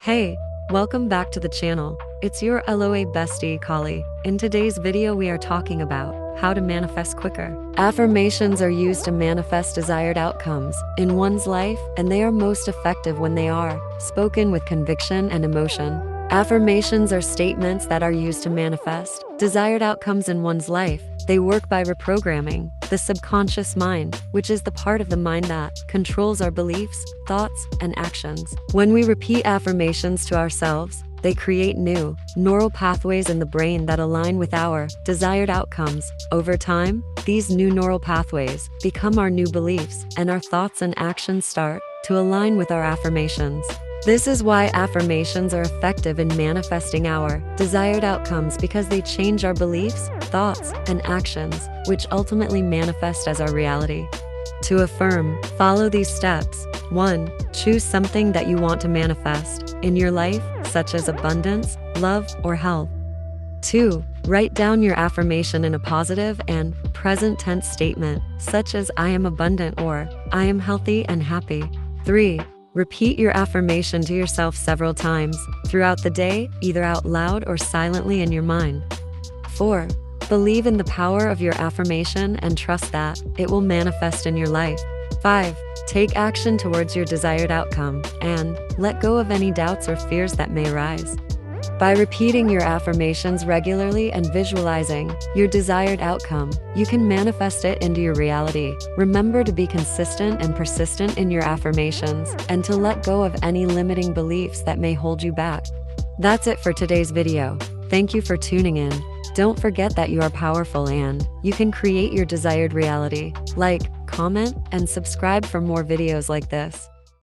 Hey, welcome back to the channel. It's your LOA bestie, Khali. In today's video, we are talking about how to manifest quicker. Affirmations are used to manifest desired outcomes in one's life, and they are most effective when they are spoken with conviction and emotion. Affirmations are statements that are used to manifest desired outcomes in one's life. They work by reprogramming the subconscious mind, which is the part of the mind that controls our beliefs, thoughts, and actions. When we repeat affirmations to ourselves, they create new neural pathways in the brain that align with our desired outcomes. Over time, these new neural pathways become our new beliefs, and our thoughts and actions start to align with our affirmations. This is why affirmations are effective in manifesting our desired outcomes, because they change our beliefs, thoughts, and actions, which ultimately manifest as our reality. To affirm, follow these steps. 1. Choose something that you want to manifest in your life, such as abundance, love, or health. 2. Write down your affirmation in a positive and present tense statement, such as I am abundant or I am healthy and happy. 3. Repeat your affirmation to yourself several times throughout the day, either out loud or silently in your mind. 4. Believe in the power of your affirmation and trust that it will manifest in your life. 5. Take action towards your desired outcome and let go of any doubts or fears that may arise. By repeating your affirmations regularly and visualizing your desired outcome, you can manifest it into your reality. Remember to be consistent and persistent in your affirmations and to let go of any limiting beliefs that may hold you back. That's it for today's video. Thank you for tuning in. Don't forget that you are powerful and you can create your desired reality. Like, comment, and subscribe for more videos like this.